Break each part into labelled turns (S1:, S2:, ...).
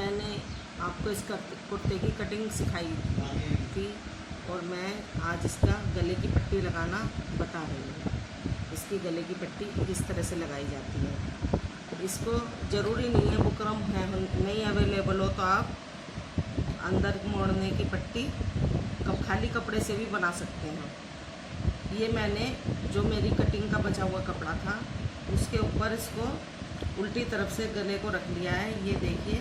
S1: मैंने आपको इस कुर्ते की कटिंग सिखाई थी और मैं आज इसका गले की पट्टी लगाना बता रही हूँ। इसकी गले की पट्टी किस तरह से लगाई जाती है। इसको ज़रूरी नहीं है बुकरम है नहीं अवेलेबल हो तो आप अंदर मोड़ने की पट्टी खाली कपड़े से भी बना सकते हैं। ये मैंने जो मेरी कटिंग का बचा हुआ कपड़ा था उसके ऊपर इसको उल्टी तरफ से गले को रख लिया है। ये देखिए,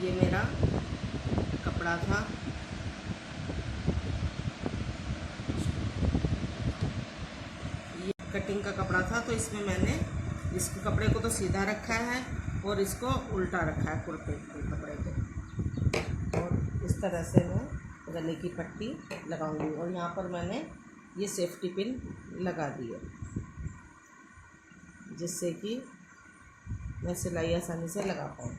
S1: ये मेरा कपड़ा था। ये कटिंग का कपड़ा था तो इसमें मैंने इस कपड़े को तो सीधा रखा है और इसको उल्टा रखा है कुर्ते के कपड़े को। और इस तरह से मैं गले की पट्टी लगाऊंगी और यहाँ पर मैंने ये सेफ्टी पिन लगा दी है जिससे कि मैं सिलाई आसानी से लगा पाऊँ।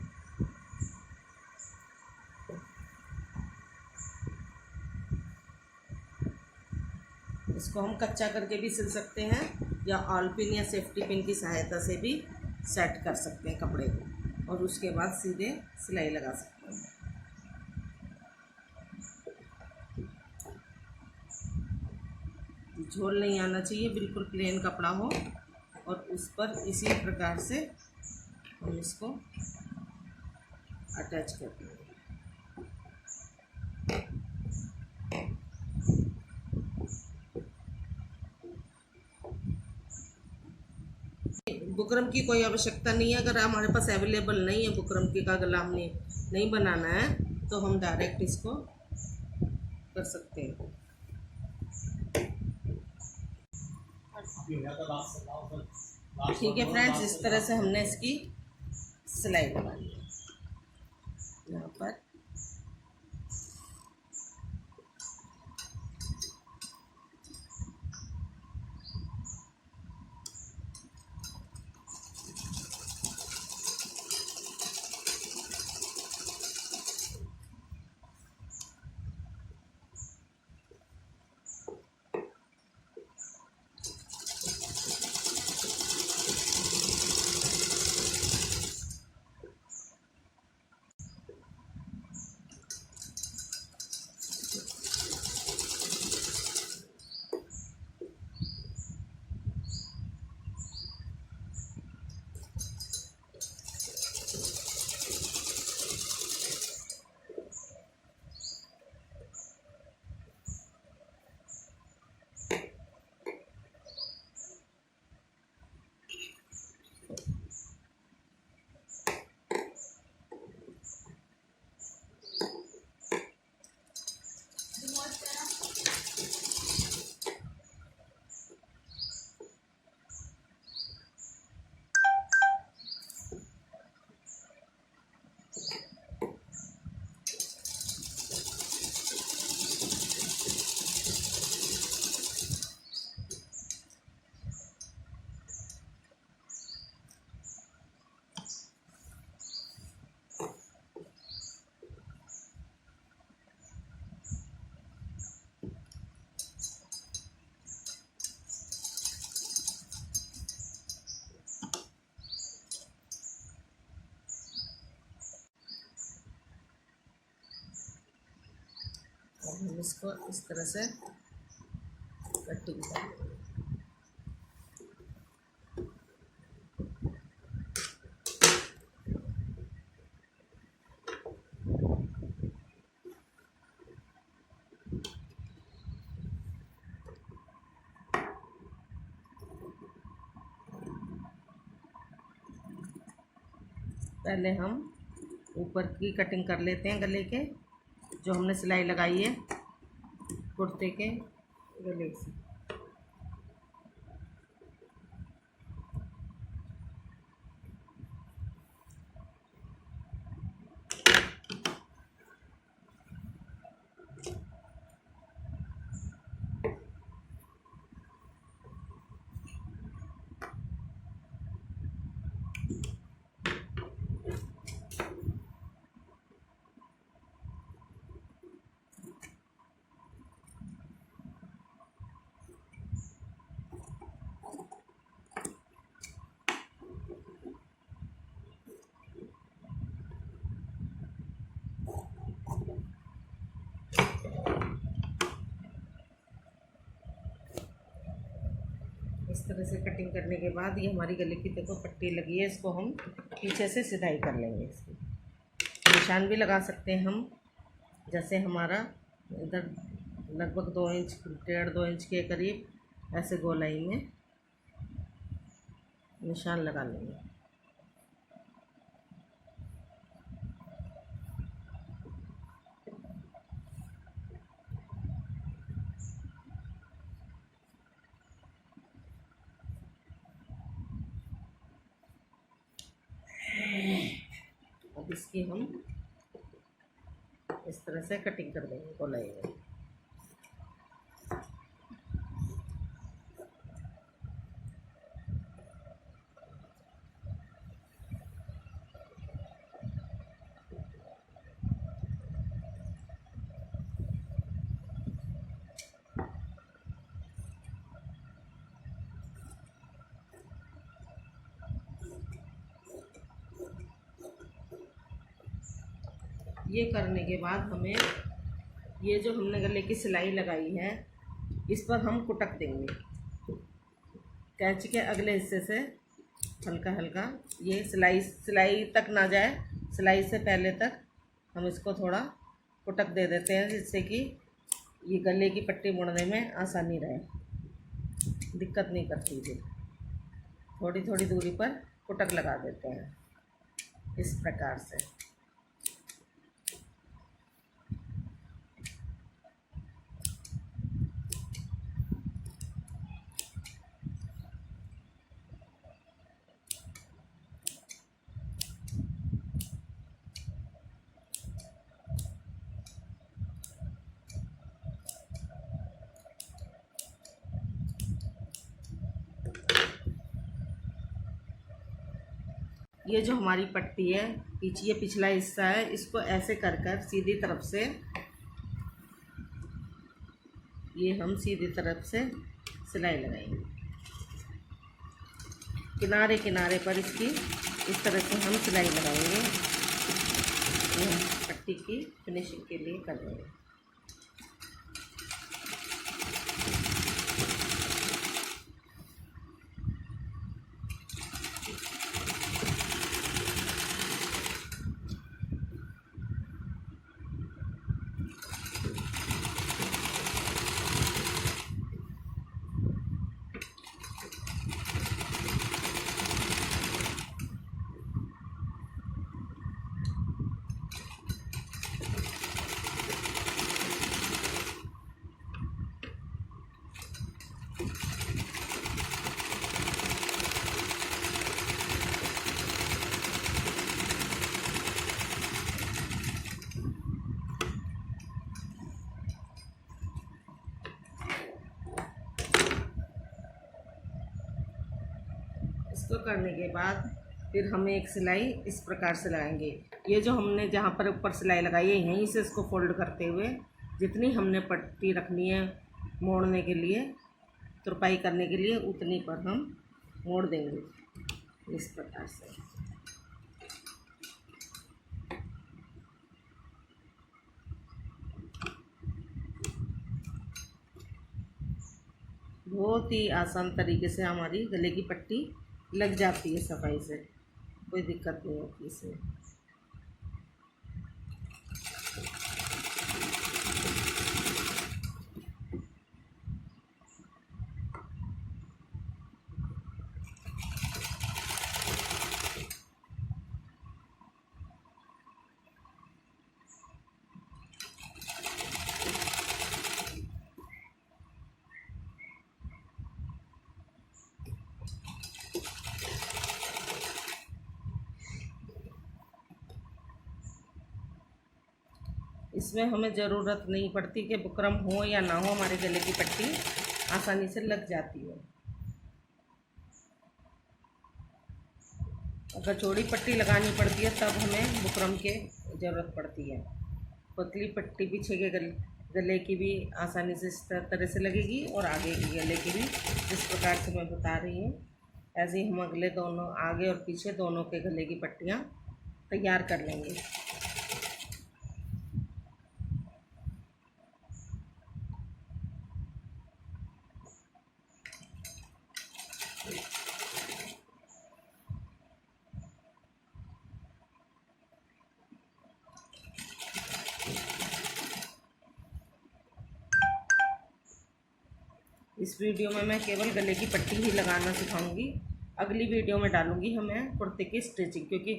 S1: इसको हम कच्चा करके भी सिल सकते हैं या ऑल पिन या सेफ्टी पिन की सहायता से भी सेट कर सकते हैं कपड़े को और उसके बाद सीधे सिलाई लगा सकते हैं। झोल नहीं आना चाहिए, बिल्कुल प्लेन कपड़ा हो और उस पर इसी प्रकार से हम इसको अटैच कर देंगे। बुकरम की कोई आवश्यकता नहीं है। अगर हमारे पास अवेलेबल नहीं है बुकरम की का गला हमने नहीं बनाना है तो हम डायरेक्ट इसको कर सकते हैं। ठीक है फ्रेंड्स, इस तरह से हमने इसकी सिलाई लगा ली यहाँ पर। हम इसको इस तरह से कटिंग कर देंगे। पहले हम ऊपर की कटिंग कर लेते हैं गले के, जो हमने सिलाई लगाई है कुर्ते के गले से। इस तरह से कटिंग करने के बाद ये हमारी गले की देखो पट्टी लगी है, इसको हम पीछे से सिधाई कर लेंगे। इसकी निशान भी लगा सकते हैं हम, जैसे हमारा इधर लगभग 2 इंच 1.5-2 इंच के करीब ऐसे गोलाई में निशान लगा लेंगे। अब इसकी हम इस तरह से कटिंग कर देंगे गोलाई में। ये करने के बाद हमें ये जो हमने गले की सिलाई लगाई है इस पर हम कुटक देंगे। कैंची के अगले हिस्से से हल्का हल्का ये सिलाई तक ना जाए, सिलाई से पहले तक हम इसको थोड़ा कुटक दे देते हैं, जिससे कि ये गले की पट्टी बुनने में आसानी रहे, दिक्कत नहीं करती। जी थोड़ी थोड़ी दूरी पर कुटक लगा देते हैं इस प्रकार से। ये जो हमारी पट्टी है पीछे, ये पिछला हिस्सा है, इसको ऐसे कर कर सीधी तरफ से ये हम सीधी तरफ से सिलाई लगाएंगे। किनारे किनारे पर इसकी इस तरह से हम सिलाई लगाएंगे। ये हम पट्टी की फिनिशिंग के लिए कर देंगे। इसको करने के बाद फिर हमें एक सिलाई इस प्रकार से लगाएंगे। ये जो हमने जहाँ पर ऊपर सिलाई लगाई है यहीं से इसको फोल्ड करते हुए जितनी हमने पट्टी रखनी है मोड़ने के लिए, तुरपाई करने के लिए, उतनी पर हम मोड़ देंगे इस प्रकार से। बहुत ही आसान तरीके से हमारी गले की पट्टी लग जाती है सफाई से, कोई दिक्कत नहीं होती इसमें। इसमें हमें ज़रूरत नहीं पड़ती कि बुकरम हो या ना हो, हमारे गले की पट्टी आसानी से लग जाती है। अगर चौड़ी पट्टी लगानी पड़ती है तब हमें बुकरम की ज़रूरत पड़ती है। पतली पट्टी पीछे के गले की भी आसानी से इस तरह से लगेगी और आगे की गले की भी जिस प्रकार से मैं बता रही हूँ, ऐसे ही हम अगले दोनों, आगे और पीछे दोनों के गले की पट्टियाँ तैयार कर लेंगे। वीडियो में मैं केवल गले की पट्टी ही लगाना सिखाऊंगी। अगली वीडियो में डालूंगी हमें कुर्ते की स्टिचिंग, क्योंकि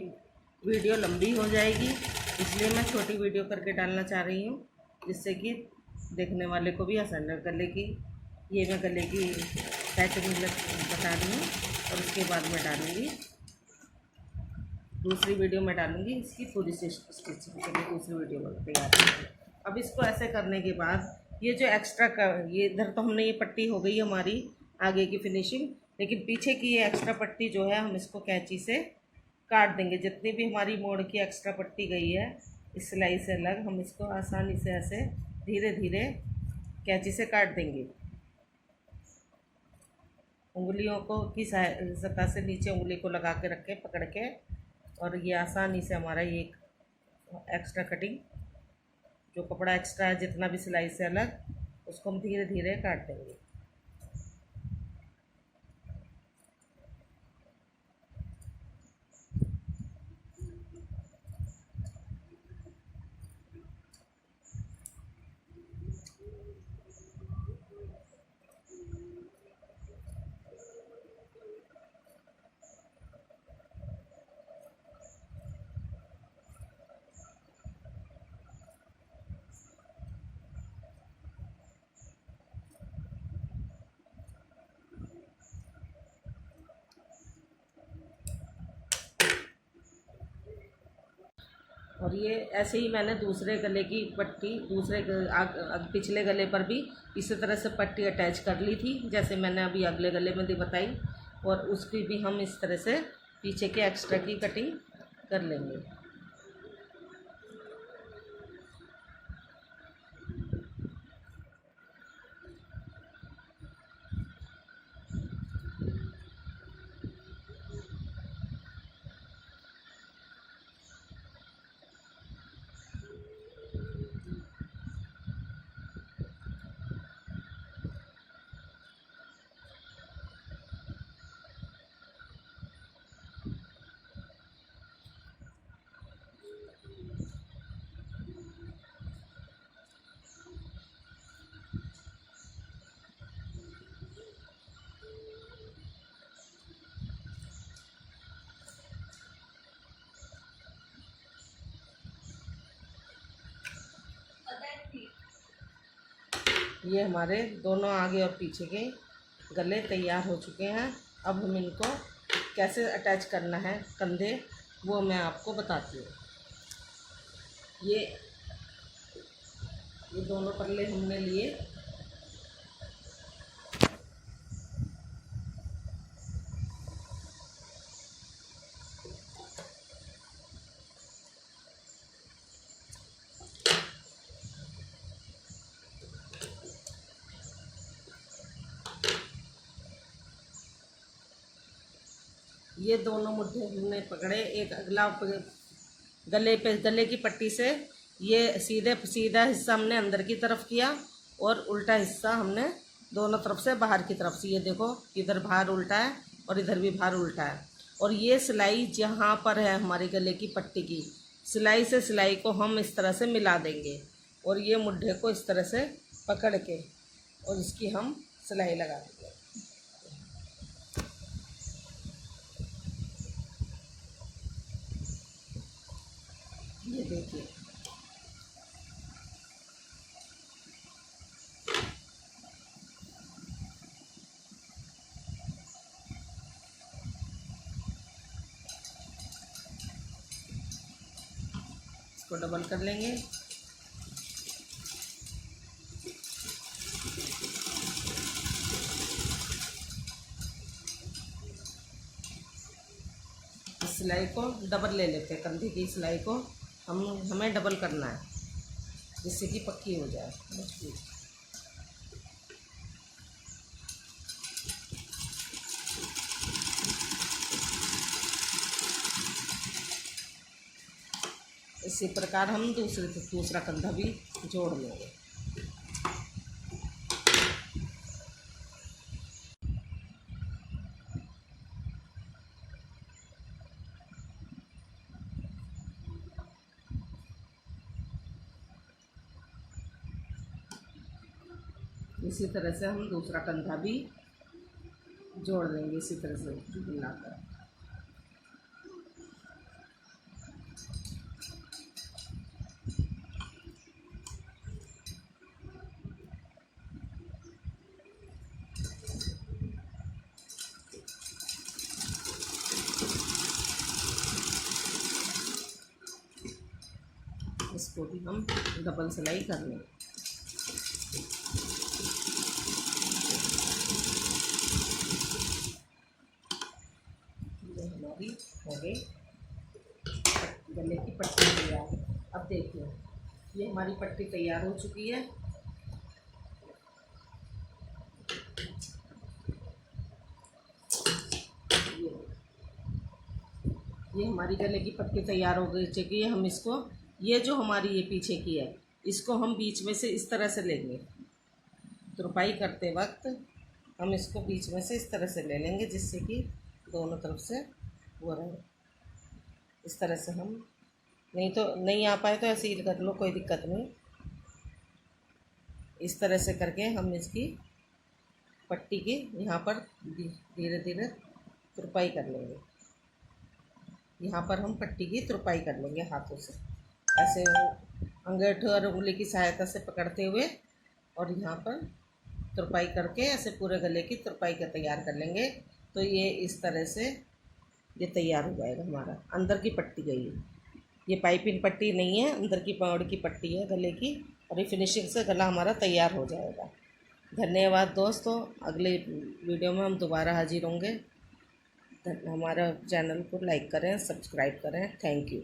S1: वीडियो लंबी हो जाएगी, इसलिए मैं छोटी वीडियो करके डालना चाह रही हूँ, जिससे कि देखने वाले को भी आसान लगे। गले की ये मैं गले की पैटर्न बता रही हूँ, और उसके बाद मैं डालूँगी दूसरी वीडियो में डालूँगी इसकी पूरी स्टिचिंग के लिए, दूसरी वीडियो में तैयार है। अब इसको ऐसे करने के बाद ये जो एक्स्ट्रा का ये इधर तो हमने ये पट्टी हो गई हमारी आगे की फिनिशिंग, लेकिन पीछे की ये एक्स्ट्रा पट्टी जो है हम इसको कैंची से काट देंगे। जितनी भी हमारी मोड़ की एक्स्ट्रा पट्टी गई है इस सिलाई से अलग, हम इसको आसानी से ऐसे धीरे धीरे कैंची से काट देंगे। उंगलियों को की सतह से नीचे उंगली को लगा के रखें पकड़ के, और ये आसानी से हमारा ये एक्स्ट्रा कटिंग जो कपड़ा एक्स्ट्रा है जितना भी सिलाई से अलग, उसको हम धीरे धीरे काट देंगे। और ये ऐसे ही मैंने दूसरे गले की पट्टी पिछले गले पर भी इसी तरह से पट्टी अटैच कर ली थी, जैसे मैंने अभी अगले गले में भी बताई, और उसकी भी हम इस तरह से पीछे के एक्स्ट्रा की कटिंग कर लेंगे। ये हमारे दोनों आगे और पीछे के गले तैयार हो चुके हैं। अब हम इनको कैसे अटैच करना है कंधे, वो मैं आपको बताती हूँ। ये दोनों पल्ले हमने लिए, ये दोनों मुट्ठे हमने पकड़े, एक अगला गले की पट्टी से ये सीधा हिस्सा हमने अंदर की तरफ किया, और उल्टा हिस्सा हमने दोनों तरफ से बाहर की तरफ से, ये देखो इधर बाहर उल्टा है और इधर भी बाहर उल्टा है। और ये सिलाई जहाँ पर है हमारी गले की पट्टी की सिलाई से सिलाई को हम इस तरह से मिला देंगे, और ये मुड्ढे को इस तरह से पकड़ के और इसकी हम सिलाई लगा देंगे। ये देखिए, इसको डबल कर लेंगे। सिलाई को डबल ले लेते हैं, कंधे की सिलाई को हमें डबल करना है, जिससे कि पक्की हो जाए मजबूत। इसी प्रकार हम दूसरा कंधा भी जोड़ लेंगे। इसी तरह से हम दूसरा कंधा भी जोड़ लेंगे, इसी तरह से मिलाकर। इसको भी हम डबल सिलाई कर लेंगे। ये हमारी हो गई गले की पट्टी तैयार। अब देखिए ये हमारी पट्टी तैयार हो चुकी है। ये हमारी गले की पट्टी तैयार हो गई चुकी है। हम इसको, ये जो हमारी ये पीछे की है, इसको हम बीच में से इस तरह से लेंगे। तुरपाई करते वक्त हम इसको बीच में से इस तरह से ले लेंगे, जिससे कि दोनों तरफ से वो रहे। इस तरह से हम, नहीं तो नहीं आ पाए तो ऐसे ही कर लो, कोई दिक्कत नहीं। इस तरह से करके हम इसकी पट्टी की यहाँ पर धीरे धीरे तुरपाई कर लेंगे। यहाँ पर हम पट्टी की तुरपाई कर लेंगे हाथों से, ऐसे अंगूठे और उंगली की सहायता से पकड़ते हुए, और यहाँ पर तुरपाई करके ऐसे पूरे गले की तुरपाई का तैयार कर लेंगे। तो ये इस तरह से ये तैयार हो जाएगा हमारा। अंदर की पट्टी गई है, ये पाइपिंग पट्टी नहीं है, अंदर की पौड़ की पट्टी है गले की, और ये फिनिशिंग से गला हमारा तैयार हो जाएगा। धन्यवाद दोस्तों, अगले वीडियो में हम दोबारा हाजिर होंगे। हमारा चैनल को लाइक करें, सब्सक्राइब करें। Thank you.